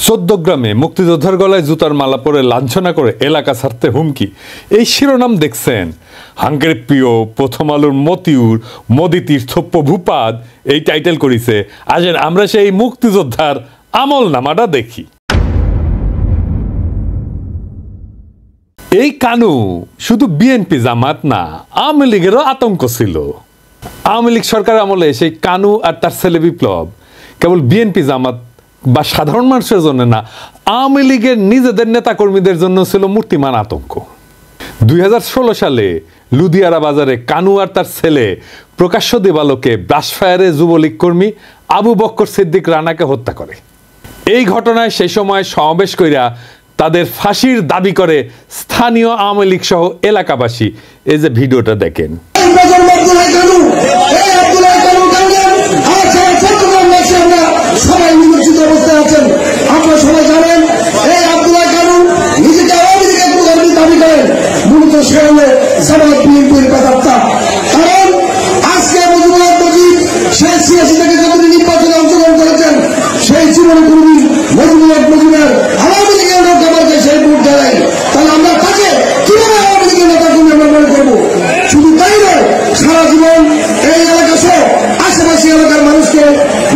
চৌদ্দগ্রামে মুক্তিযোদ্ধার গলায় জুতার মালা পরে লাঞ্ছনা করে এলাকা ছাড়তে হুমকি, এই শিরোনাম দেখছেন। হাঙ্গের প্রিয় প্রথম আলোর মতিউর মোদি তীর্থ প্রভুপাদ এই টাইটেল করেছে। আসেন আমরা সেই মুক্তিযোদ্ধার আমল নামাটা দেখি। এই কানু শুধু বিএনপি জামাত না, আওয়ামী লীগেরও আতঙ্ক ছিল। আওয়ামী লীগ সরকার আমলে সেই কানু আর তার ছেলে বিপ্লব কেবল বিএনপি জামাত বা সাধারণ মানুষের জন্য না, আওয়ামী লীগের নিজেদের নেতাকর্মীদের জন্য ছিল মূর্তিমান আতঙ্ক। 2016 সালে লুধিয়ারা বাজারে কানু আর তার ছেলে প্রকাশ্য দিবালোকে ব্রাশফায়ারে যুবলীগ কর্মী আবু বক্কর সিদ্দিক রানাকে হত্যা করে। এই ঘটনায় সেই সময় সমাবেশ কইরা তাদের ফাঁসির দাবি করে স্থানীয় আওয়ামী লীগ সহ এলাকাবাসী। এই যে ভিডিওটা দেখেন।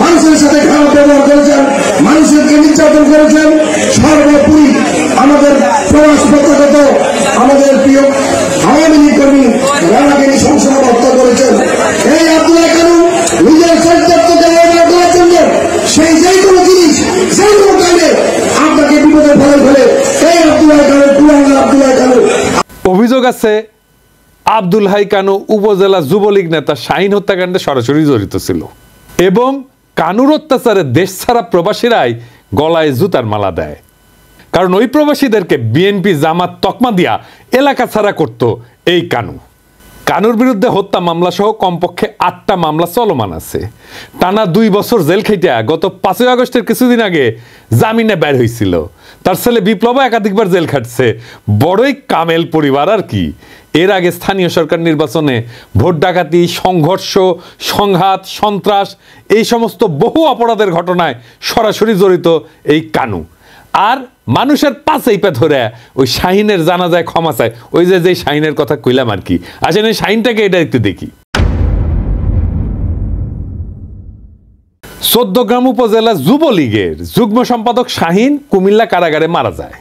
মানুষের সাথে খারাপ ব্যবহার করেছেন, মানুষকে নির্যাতন করেছেন। সর্বোপরি আমাদের প্রবাস প্রত্যাগত আমাদের প্রিয় আওয়ামী লীগ কর্মী রানাকে সংসদে হত্যা করেছেন। এই আব্দুল্লাহ কানু নিজের চরিত্রকে ব্যবহার করার জন্য সেই যে কোনো জিনিস যে কোনো কাজে আপনাকে বিপদে ফেলে এই আব্দুল্লাহ কানু কুলাঙ্গার আব্দুল্লাহ কানু। অভিযোগ আছে আব্দুল হাই কানু উপজেলা যুবলীগ নেতা শাহিন হত্যাকাণ্ডে সরাসরি জড়িত ছিল এবং কানুর অত্যাচারে দেশ ছাড়া প্রবাসীরাই গলায় জুতার মালা দেয়। কারণ ওই প্রবাসীদেরকে বিএনপি জামাত তকমা দিয়া এলাকা ছাড়া করত এই কানু। কানুর বিরুদ্ধে হত্যা মামলা সহ কমপক্ষে 8টা মামলা চলমান আছে। টানা 2 বছর জেল খেটিয়া গত 5 আগস্টের কিছুদিন আগে জামিনে বের হয়েছিল। তার ছেলে বিপ্লব একাধিকবার জেল খাটছে। বড়ই কামেল পরিবার আর কি। এর আগে স্থানীয় সরকার নির্বাচনে ভোট ডাকাতি, সংঘর্ষ, সংঘাত, সন্ত্রাস এই সমস্ত বহু অপরাধের ঘটনায় সরাসরি জড়িত এই কানু। আর মানুষের পাশেই পা ধরে ওই শাহিনের জানাজায় ক্ষমা চায়। ওই যে শাহিনের কথা কইলাম আর কি। আসেন এই শাহিনটাকে এটা একটু দেখি। চৌদ্দগ্রাম উপজেলা যুবলীগের যুগ্ম সম্পাদক শাহিন কুমিল্লা কারাগারে মারা যায়।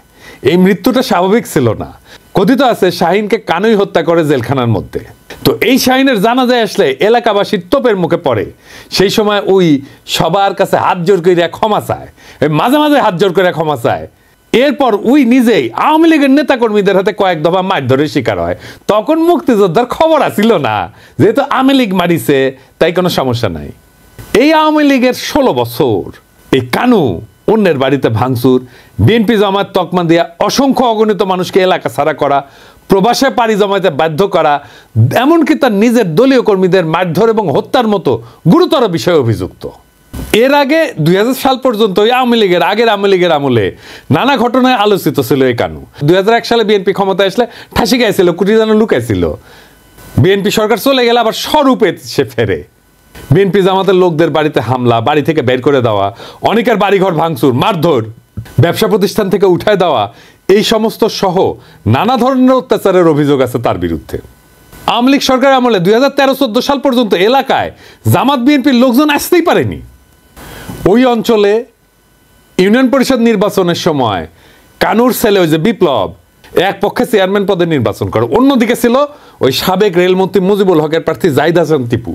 এই মৃত্যুটা স্বাভাবিক ছিল না। কথিত আছে শাহিনকে কানুই হত্যা করে জেলখানার মধ্যে। তো এই শাহিনের জানাজায় আসলে এলাকাবাসীর তোপের মুখে পড়ে। সেই সময় ওই সবার কাছে হাত জোর করে ক্ষমা চায়, মাঝে মাঝে হাত জোর করে ক্ষমা চায়। এরপর ওই নিজেই আওয়ামী লীগের নেতাকর্মীদের হাতে কয়েক দফা মারধরের শিকার হয়। তখন মুক্তিযোদ্ধার খবর আসিল না, যেহেতু আওয়ামী লীগ মারিছে তাই কোনো সমস্যা নাই। এই আওয়ামী লীগের 16 বছর এই কানু অন্যের বাড়িতে ভাঙচুর, বিএনপি জামাত তকমা দিয়া অসংখ্য অগণিত মানুষকে এলাকা ছাড়া করা, প্রবাসে পাড়ি জমাইতে বাধ্য করা, এমনকি তার নিজের দলীয় কর্মীদের মারধর এবং হত্যার মতো গুরুতর বিষয়ে অভিযুক্ত। এর আগে 2000 সাল পর্যন্ত আওয়ামী লীগের আমলে নানা ঘটনায় আলোচিত ছিল এই কানু। 2001 সালে বিএনপি ক্ষমতায় আসলে ঠাসি গাইছিল, কুটি যেন লুকাইছিল। বিএনপি সরকার চলে গেলে আবার স্বরূপে সে ফেরে। বিএনপি জামাতের লোকদের বাড়িতে হামলা, বাড়ি থেকে বের করে দেওয়া, অনেকের বাড়িঘর ভাঙচুর, মারধর, ব্যবসা প্রতিষ্ঠান থেকে উঠায় দেওয়া, এই সমস্ত সহ নানা ধরনের অত্যাচারের অভিযোগ আছে তার বিরুদ্ধে। আওয়ামী লীগ সরকার আমলে 2013-14 সাল পর্যন্ত এলাকায় জামাত বিএনপির লোকজন আসতেই পারেনি। ওই অঞ্চলে ইউনিয়ন পরিষদ নির্বাচনের সময় কানুর ছেলে ওই যে বিপ্লব এক পক্ষে চেয়ারম্যান পদে নির্বাচন করে, অন্যদিকে ছিল ওই সাবেক রেলমন্ত্রী মুজিবুল হকের প্রার্থী জাহিদ হাসান টিপু।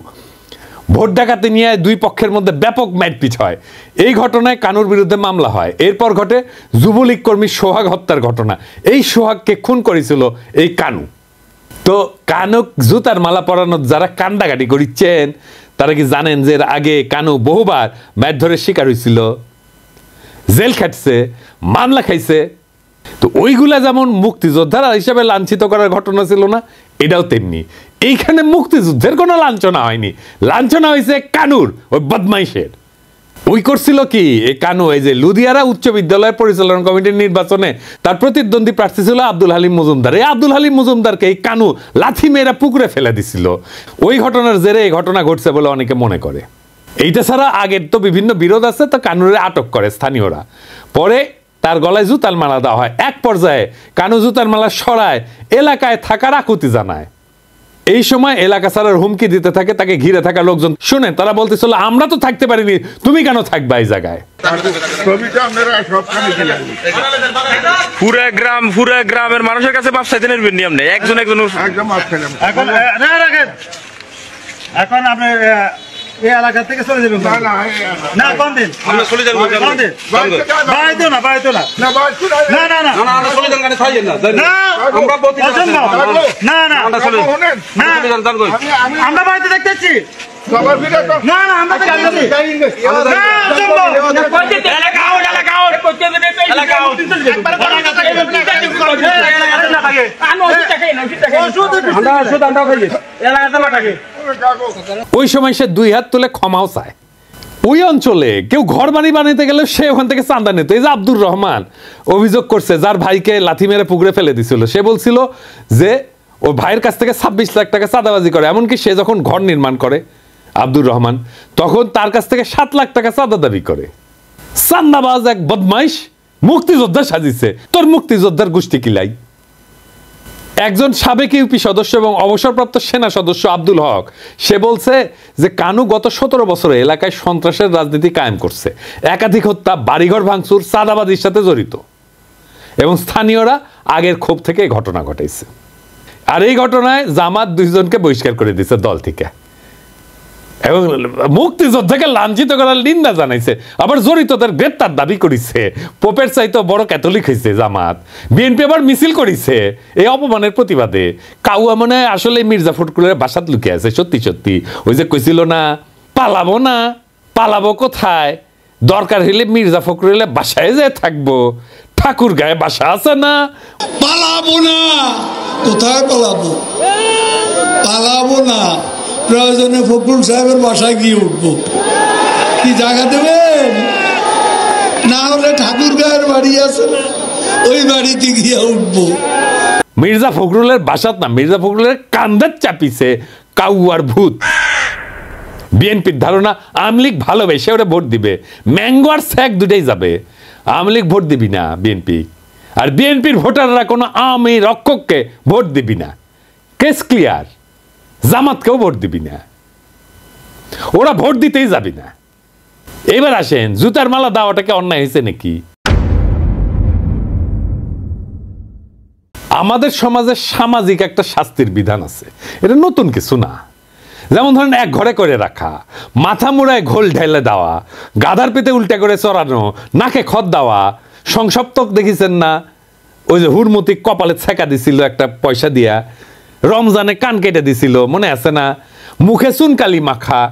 ভোট ডাকাতি নিয়ে দুই পক্ষের মধ্যে ব্যাপক মারপিট হয়। এই ঘটনায় কানুর বিরুদ্ধে মামলা হয়। এরপর ঘটে যুবলীগ কর্মী সোহাগ হত্যার ঘটনা। এই সোহাগকে খুন করেছিল এই কানু। তো কানু জুতার মালা পরানোর যারা কান্ডাকাটি করিচ্ছেন তারা কি জানেন যে এর আগে কানু বহুবার মারধরের শিকার হয়েছিল, জেল খাটছে, মামলা খাইছে। তো ওইগুলা যেমন মুক্তিযোদ্ধারা হিসাবে লাঞ্ছিত করার ঘটনা ছিল না, এটাও তেমনি। এইখানে মুক্তিযুদ্ধের কোনো লাঞ্ছনা হয়নি, লাঞ্ছনা হয়েছে কানুর ওই বদমাইশের। ওই করছিল কি এই কানু, এই যে লুধিয়ারা উচ্চ বিদ্যালয় পরিচালনা কমিটির নির্বাচনে তার প্রতিদ্বন্দ্বী প্রার্থী ছিল আব্দুল হালিম মজুমদার। এই আব্দুল হালিম মজুমদারকে এই কানু লাথি মেয়েরা পুকুরে ফেলে দিছিল। ওই ঘটনার জেরে এই ঘটনা ঘটছে বলে অনেকে মনে করে। এইটা ছাড়া আগের তো বিভিন্ন বিরোধ আছে, তো কানুরে আটক করে স্থানীয়রা। পরে তার গলায় জুতার মালা দেওয়া হয়। এক পর্যায়ে কানু জুতার মালা সরায় এলাকায় থাকার আকুতি জানায়। এই সময় এলাকা ছাড়ার হুমকি দিতে থাকে, তাকে ঘিরে থাকা লোকজন শুনে তারা বলতেছিল আমরা তো থাকতে পারিনি, তুমি কেন থাকবা এই জায়গায়। পুরা গ্রামের মানুষের কাছে মাপ চাইতে নেবেন আপনি একজন এখন আপনি এই এলাকা থেকে চলে যাবেন না কোন দিন আমরা চলে যাবো বাইতো না না চলে যান গাড়ি ছাড়েন না না আমরা বাড়িতে দেখতেছি না আমরা ওই সময় সে 2 হাত তুলে ক্ষমাও চায়। ওই অঞ্চলে কেউ ঘর বাড়ি বানাইতে গেলে সে ওখান থেকে চাঁদা নিত। এই যে আব্দুর রহমান অভিযোগ করছে, যার ভাইকে লাথি মেরে পুকুরে ফেলে দিছিল, সে বলছিল যে ওর ভাইয়ের কাছ থেকে 26 লাখ টাকা চাঁদাবাজি করে। এমনকি সে যখন ঘর নির্মাণ করে আব্দুর রহমান, তখন তার কাছ থেকে 7 লাখ টাকা চাঁদা দাবি করে। চান্দাবাজ এক বদমাইশ মুক্তিযোদ্ধা সাজিছে। তোর মুক্তিযোদ্ধার গোষ্ঠী কিলাই। একজন সাবেক ইউপি সদস্য এবং অবসরপ্রাপ্ত সেনা সদস্য আব্দুল হক, সে বলছে যে কানু গত 17 বছরে এলাকায় সন্ত্রাসের রাজনীতি কায়েম করছে, একাধিক হত্যা, বাড়িঘর ভাঙচুর, চাঁদাবাজির সাথে জড়িত, এবং স্থানীয়রা আগের ক্ষোভ থেকে ঘটনা ঘটাইছে। আর এই ঘটনায় জামাত 2 জনকে বহিষ্কার করে দিয়েছে দল থেকে, এবং মুক্তিযোদ্ধাকে লাঞ্ছিত করার নিন্দা জানাইছে। আবার জড়িতদের গ্রেপ্তার দাবি করেছে। পোপের চাইতে বড় ক্যাথলিক হয়েছে জামাত। বিএনপি আবার মিছিল করেছে এই অপমানের প্রতিবাদে। কাউয়া মনে হয় আসলে মির্জা ফখরুলের বাসাত লুকিয়ে আছে। সত্যি সত্যি ওই যে কইছিল না পালাবো কোথায়, দরকার হইলে মির্জা ফখরুলের বাসায় যে থাকবো, ঠাকুর গায়ে বাসা আছে না। পালাবো না, কোথায় পালাবো না, প্রয়োজনে ফখরুল সাহেবের বাসায় গিয়ে উঠবো। কি জায়গা দেবেন? না হলে ঠাকুর গায়ের বাড়ি আছে না, ওই বাড়িতে গিয়ে উঠবো। মির্জা ফখরুলের বাসাত না, মির্জা ফখরুলের কান্দার চাপিছে কাউয়ার ভূত। বিএনপির ধারণা আওয়ামী লীগ ভালোবেসে ওরা ভোট দিবে, ম্যাঙ্গো আর স্যাক দুটাই যাবে। আওয়ামী লীগ ভোট দিবি না বিএনপি, আর বিএনপির ভোটাররা কোনো আওয়ামী রক্ষককে ভোট দিবি না। Case clear. জামাতকেও ভোট দিবি না, ওরা ভোট দিতেই যাবি না। এবার আসেন, জুতার মালা দেওয়াটাকে অন্যায় হয়েছে নাকি? আমাদের সমাজে সামাজিক একটা শাস্তির বিধান আছে, এটা নতুন কিছু না। যেমন ধরেন এক ঘরে করে রাখা, মাথা মুড়ায় ঘোল ঢেলে দেওয়া, গাধার পেতে উল্টা করে চড়ানো, নাকে খত দেওয়া, সংসপ্তক দেখেছেন না? ওই যে হুরমতি কপালে ছেঁকা দিছিল একটা পয়সা দিয়া, রমজানে কান কেটে দিছিল, মনে আছে না? মুখে চুনকালি মাখা।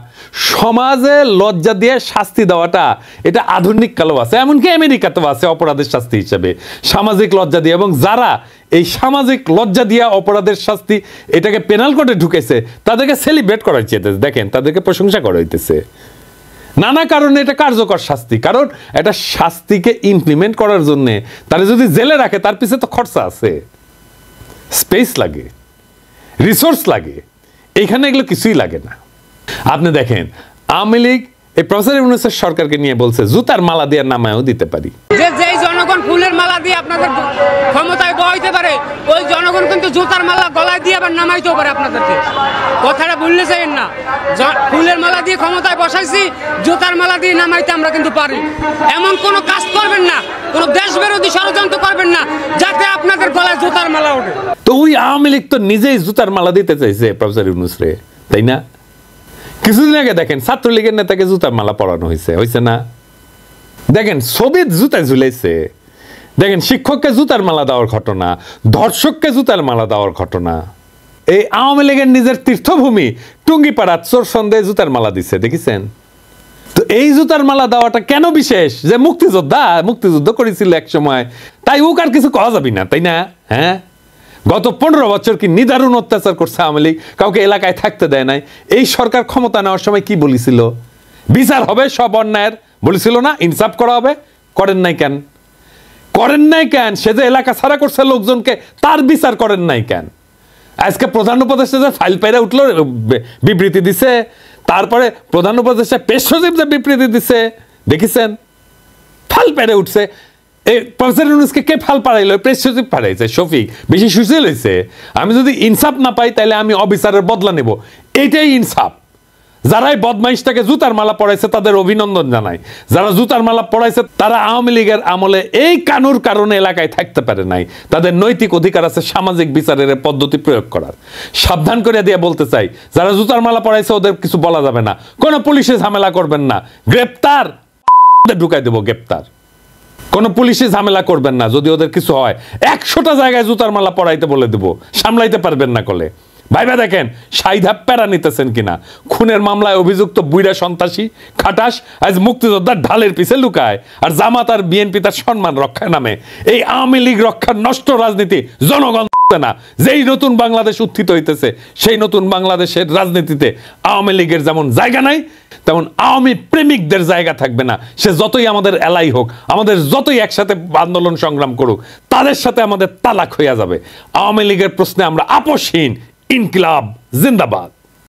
সমাজে লজ্জা দিয়ে শাস্তি দেওয়াটা এটা আধুনিক কালেও আছে, এমনকি আমেরিকাতেও আছে অপরাধের শাস্তি হিসেবে সামাজিক লজ্জা দিয়ে। এবং যারা এই সামাজিক লজ্জা দিয়া অপরাধের শাস্তি এটাকে পেনাল কোডে ঢুকেছে, তাদেরকে সেলিব্রেট করা হচ্ছে। দেখেন, তাদেরকে প্রশংসা করা হইতেছে। নানা কারণে এটা কার্যকর শাস্তি, কারণ এটা শাস্তিকে ইমপ্লিমেন্ট করার জন্য তারা যদি জেলে রাখে, তার পিছনে তো খরচা আছে, স্পেস লাগে, রিসোর্স লাগে। এইখানে এগুলো কিছুই লাগে না। আপনি দেখেন, আওয়ামী লীগ এই প্রফেসর ইউনূসের সরকারকে নিয়ে বলছে জুতার মালা দিয়ে নামায়ও দিতে পারি। যেই জনগণ ফুলের মালা দিয়ে আপনাদের ক্ষমতায় বহাইতে পারে, ওই জনগণ কিন্তু জুতার মালা গলায় দিয়ে আবার নামাইতেও পারে আপনাদেরকে। কথাটা ভুললে চাইেন না। ফুলের মালা দিয়ে ক্ষমতায় বসাইছি, জুতার মালা দিয়ে নামাইতে আমরা কিন্তু পারি। এমন কোনো কাজ করবেন না, কোনো দেশ বিরোধী ষড়যন্ত্র করবেন না যাতে আপনাদের গলায় জুতার মালা ওঠে। তো ওই আওয়ামী লীগ তো নিজেই জুতার মালা দিতে চাইছে প্রফেসর ইউনূস রে, তাই না? কিছুদিন আগে দেখেন ছাত্রলীগের নেতাকে জুতার মালা পরানো হয়েছে না? দেখেন ছবির জুতায় ঝুলাইছে। দেখেন শিক্ষককে জুতার মালা দেওয়ার ঘটনা, ধর্ষককে জুতার মালা দেওয়ার ঘটনা। এই আওয়ামী লীগের নিজের তীর্থভূমি টুঙ্গিপাড়া চোর সন্দেহে জুতার মালা দিচ্ছে, দেখেছেন? তো এই জুতার মালা দেওয়াটা কেন বিশেষ? যে মুক্তিযুদ্ধ করেছিল এক সময়, তাই ও আর কিছু কওয়া যাবে না, তাই না? হ্যাঁ, গত 15 বছর কি নিদারুণ অত্যাচার করছে আওয়ামী লীগ, কাউকে এলাকায় থাকতে দেয় নাই। এই সরকার ক্ষমতা নেওয়ার সময় কি বলেছিল? বিচার হবে সব অন্যায়ের, বলেছিল না? ইনসাফ করা হবে। করেন নাই কেন? সে যে এলাকা ছাড়া করছে লোকজনকে, তার বিচার করেন নাই কেন? আজকে প্রধান উপদেষ্টা যে ফাইল পাইরা উঠলো, বিবৃতি দিছে, তারপরে প্রধান উপদেষ্টা পেশ সচিব যে বিবৃতি দিছে, দেখেছেন? ফাইল পাইরা উঠছে। এই প্রফেসর ইউনূসকে কে ফাল পাড়াইলো? প্রেস সচিব পাঠাইছে শফিক, বেশি সুশীল হয়েছে। আমি যদি ইনসাফ না পাই তাহলে আমি অবিচারের বদলা নেব, এইটাই ইনসাফ। যারাই বদমাইশটাকে জুতার মালা পড়াইছে তাদের অভিনন্দন জানাই। যারা জুতার মালা পড়াইছে তারা আওয়ামী লীগের আমলে এই কানুর কারণে এলাকায় থাকতে পারে নাই। তাদের নৈতিক অধিকার আছে সামাজিক বিচারের পদ্ধতি প্রয়োগ করার। সাবধান করে দিয়ে বলতে চাই, যারা জুতার মালা পড়াইছে ওদের কিছু বলা যাবে না, কোনো পুলিশে ঝামেলা করবেন না, গ্রেপ্তার ঢুকাই দেবো, গ্রেপ্তার। কোনো পুলিশে ঝামেলা করবেন না, যদি ওদের কিছু হয় 100টা জায়গায় জুতার মালা পড়াইতে বলে দেবো, সামলাইতে পারবেন না কলে। ভাইবা দেখেন সাইধা প্যারা নিতেছেন কিনা। খুনের মামলায় অভিযুক্ত বুইড়া সন্ত্রাসী খাটাস আজ মুক্তিযোদ্ধার ঢালের পিছে লুকায়, আর জামাত আর বিএনপি তার সম্মান রক্ষায় নামে। এই আওয়ামী লীগ রক্ষার নষ্ট রাজনীতি জনগণ না। যেই নতুন বাংলাদেশ উত্থিত হইতেছে সেই নতুন বাংলাদেশের রাজনীতিতে আওয়ামী লীগের যেমন জায়গা নাই, তেমন আওয়ামী প্রেমিকদের জায়গা থাকবে না। সে যতই আমাদের এলাই হোক, আমাদের যতই একসাথে আন্দোলন সংগ্রাম করুক, তাদের সাথে আমাদের তালাক হইয়া যাবে। আওয়ামী লীগের প্রশ্নে আমরা আপোষহীন। ইনকিলাব জিন্দাবাদ।